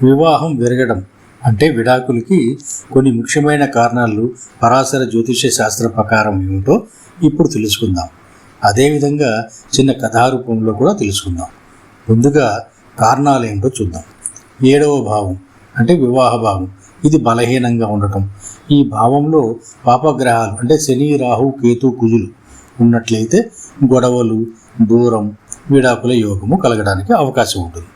వివాహం విరగడం అంటే విడాకులకి కొన్ని ముఖ్యమైన కారణాలు పరాశర జ్యోతిష శాస్త్ర ప్రకారం ఏమిటో ఇప్పుడు తెలుసుకుందాం. అదేవిధంగా చిన్న కథారూపంలో కూడా తెలుసుకుందాం. ముందుగా కారణాలు ఏమిటో చూద్దాం. 7వ భావం అంటే వివాహ భావం. ఇది బలహీనంగా ఉండటం. ఈ భావంలో పాపగ్రహాలు అంటే శని, రాహు, కేతు, కుజులు ఉన్నట్లయితే గొడవలు, దూరం, విడాకుల యోగము కలగడానికి అవకాశం ఉంటుంది.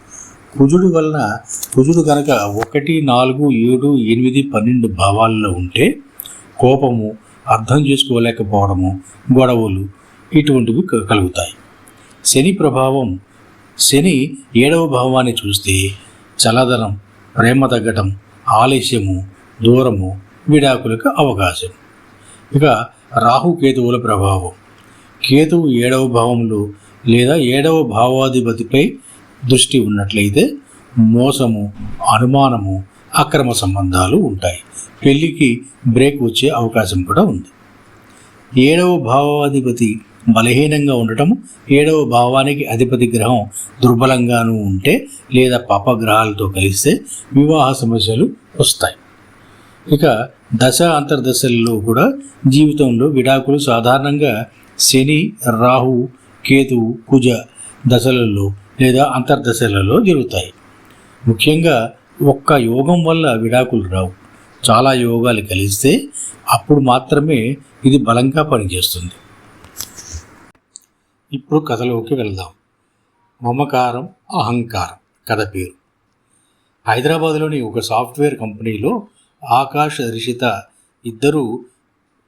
కుజుడు కనుక 1, 4, 7, 8, 12 భావాల్లో ఉంటే కోపము, అర్థం చేసుకోలేకపోవడము, గొడవలు ఇటువంటివి కలుగుతాయి. శని ప్రభావం. శని 7వ భావాన్ని చూస్తే చలదనం, ప్రేమ తగ్గటం, ఆలస్యము, దూరము, విడాకులకు అవకాశం. ఇక రాహుకేతువుల ప్రభావం. కేతువు 7వ భావంలో లేదా 7వ భావాధిపతిపై దృష్టి ఉన్నట్లయితే మోసము, అనుమానము, అక్రమ సంబంధాలు ఉంటాయి. పెళ్లికి బ్రేక్ వచ్చే అవకాశం కూడా ఉంది. 7వ భావాధిపతి బలహీనంగా ఉండటము, 7వ భావానికి అధిపతి గ్రహం దుర్బలంగానూ ఉంటే లేదా పాపగ్రహాలతో కలిస్తే వివాహ సమస్యలు వస్తాయి. ఇక దశ అంతర్దశల్లో కూడా జీవితంలో విడాకులు సాధారణంగా శని, రాహు, కేతువు, కుజ దశలలో లేదా అంతర్దశలలో జరుగుతాయి. ముఖ్యంగా ఒక్క యోగం వల్ల విడాకులు రావు. చాలా యోగాలు కలిస్తే అప్పుడు మాత్రమే ఇది బలంగా పనిచేస్తుంది. ఇప్పుడు కథలోకి వెళ్దాం. మమకారం, అహంకారం. కథ పేరు. హైదరాబాద్లోని ఒక సాఫ్ట్వేర్ కంపెనీలో ఆకాష్, రిషిత ఇద్దరూ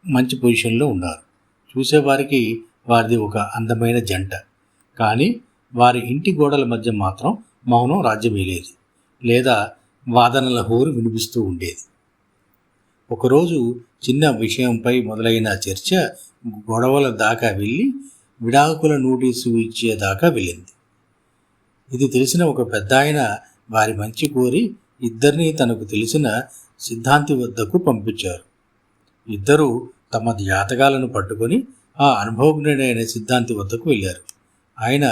మంచి పొజిషన్లో ఉన్నారు. చూసేవారికి వారిది ఒక అందమైన జంట. కానీ వారి ఇంటి గోడల మధ్య మాత్రం మౌనం రాజ్యమేలేది, లేదా వాదనల హోరు వినిపిస్తూ ఉండేది. ఒకరోజు చిన్న విషయంపై మొదలైన చర్చ గొడవల దాకా వెళ్ళి విడాకుల నోటీసు ఇచ్చేదాకా వెళ్ళింది. ఇది తెలిసిన ఒక పెద్దాయన వారి మంచి కోరి ఇద్దరినీ తనకు తెలిసిన సిద్ధాంతి వద్దకు పంపించారు. ఇద్దరూ తమ జాతకాలను పట్టుకొని ఆ అనుభవజ్ఞుడైన సిద్ధాంతి వద్దకు వెళ్ళారు. ఆయన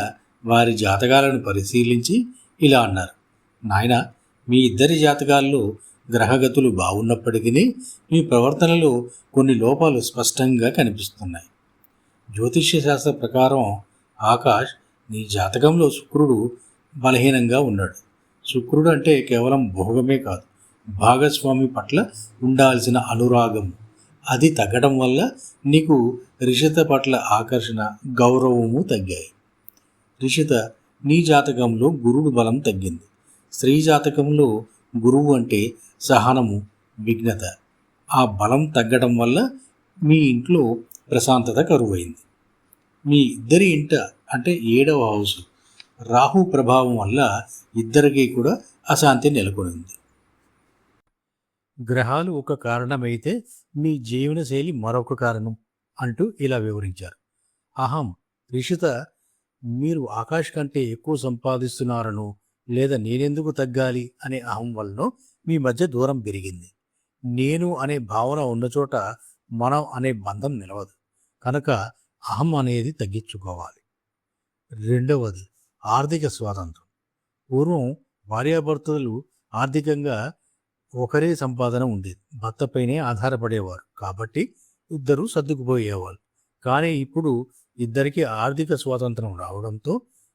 వారి జాతకాలను పరిశీలించి ఇలా అన్నారు: నాయన, మీ ఇద్దరి జాతకాల్లో గ్రహగతులు బాగున్నప్పటికీ మీ ప్రవర్తనలో కొన్ని లోపాలు స్పష్టంగా కనిపిస్తున్నాయి. జ్యోతిష్య శాస్త్ర ప్రకారం ఆకాష్, నీ జాతకంలో శుక్రుడు బలహీనంగా ఉన్నాడు. శుక్రుడు అంటే కేవలం భోగమే కాదు, భాగస్వామి పట్ల ఉండాల్సిన అనురాగం అది తగ్గడం వల్ల నీకు రిషిత పట్ల ఆకర్షణ, గౌరవము తగ్గాయి. రిషిత, నీ జాతకంలో గురుడు బలం తగ్గింది. స్త్రీ జాతకంలో గురువు అంటే సహనము, విఘ్నత. ఆ బలం తగ్గడం వల్ల మీ ఇంట్లో ప్రశాంతత కరువైంది. మీ ఇద్దరి ఇంట అంటే 7వ హౌస్ రాహు ప్రభావం వల్ల ఇద్దరికీ కూడా అశాంతి నెలకొనింది. గ్రహాలు ఒక కారణమైతే మీ జీవనశైలి మరొక కారణం అంటూ ఇలా వివరించారు. అహం. రిషిత, మీరు ఆకాష్ కంటే ఎక్కువ సంపాదిస్తున్నారనో లేదా నేనెందుకు తగ్గాలి అనే అహం వలన మీ మధ్య దూరం పెరిగింది. నేను అనే భావన ఉన్న చోట మనం అనే బంధం నిలవదు. కనుక అహం అనేది తగ్గించుకోవాలి. 2వది ఆర్థిక స్వాతంత్రం. పూర్వం భార్యాభర్తలు ఆర్థికంగా ఒకరే సంపాదన ఉండేది, భర్తపైనే ఆధారపడేవారు. కాబట్టి ఇద్దరూ సర్దుకుపోయేవాళ్ళు. కానీ ఇప్పుడు ఇద్దరికీ ఆర్థిక స్వాతంత్రం రావడంతో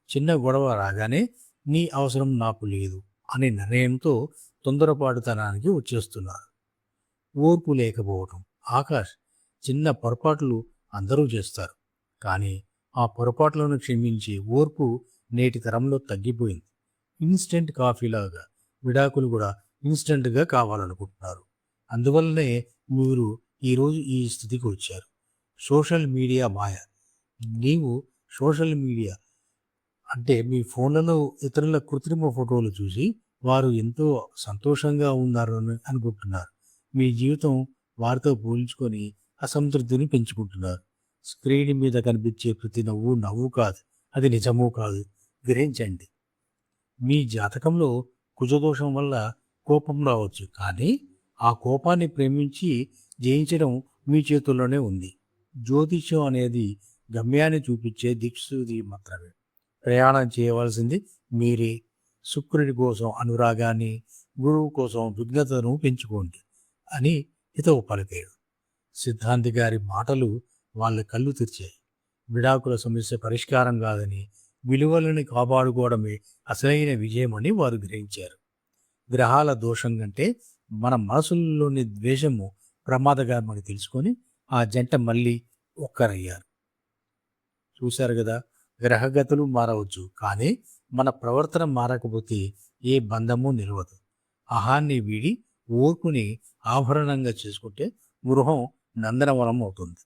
చిన్న గొడవ రాగానే నీ అవసరం నాకు లేదు అనే నిర్ణయంతో తొందరపాటుతనానికి వచ్చేస్తున్నారు. ఓర్పు లేకపోవటం. ఆకాష్, చిన్న పొరపాట్లు అందరూ చేస్తారు, కానీ ఆ పొరపాట్లను క్షమించే ఓర్పు నేటి తరంలో తగ్గిపోయింది. ఇన్స్టెంట్ కాఫీలాగా విడాకులు కూడా ఇన్స్టెంట్గా కావాలనుకుంటున్నారు. అందువల్లనే మీరు ఈరోజు ఈ స్థితికి వచ్చారు. సోషల్ మీడియా మాయ. నీవు సోషల్ మీడియా అంటే మీ ఫోన్లలో ఇతరుల కృత్రిమ ఫోటోలు చూసి వారు ఎంతో సంతోషంగా ఉన్నారని అనుకుంటున్నారు. మీ జీవితం వారితో పోల్చుకొని అసంతృప్తిని పెంచుకుంటున్నారు. స్క్రీన్ మీద కనిపించే ప్రతి నవ్వు నవ్వు కాదు, అది నిజమూ కాదు. గ్రహించండి. మీ జాతకంలో కుజదోషం వల్ల కోపం రావచ్చు, కానీ ఆ కోపాన్ని ప్రేమించి జయించడం మీ చేతుల్లోనే ఉంది. జ్యోతిష్యం అనేది గమ్యాన్ని చూపించే దిక్సూది మాత్రమే. ప్రయాణం చేయవలసింది మీరే. శుక్రుడి కోసం అనురాగాన్ని, గురువు కోసం విఘ్నతను పెంచుకోండి అని హితవు పలికాడు. సిద్ధాంతి గారి మాటలు వాళ్ళ కళ్ళు తెరిచాయి. విడాకుల సమస్య పరిష్కారం కాదని, విలువలను కాపాడుకోవడమే అసలైన విజయమని వారు గ్రహించారు. గ్రహాల దోషం కంటే మన మనసుల్లోని ద్వేషము ప్రమాదకరమని తెలుసుకొని ఆ జంట మళ్ళీ ఒక్కరయ్యారు. చూశారు కదా, గ్రహగతులు మారవచ్చు, కానీ మన ప్రవర్తన మారకపోతే ఏ బంధము నిలవదు. అహాన్ని వీడి ఓర్పుని ఆభరణంగా చేసుకుంటే గృహం నందనవనం అవుతుంది.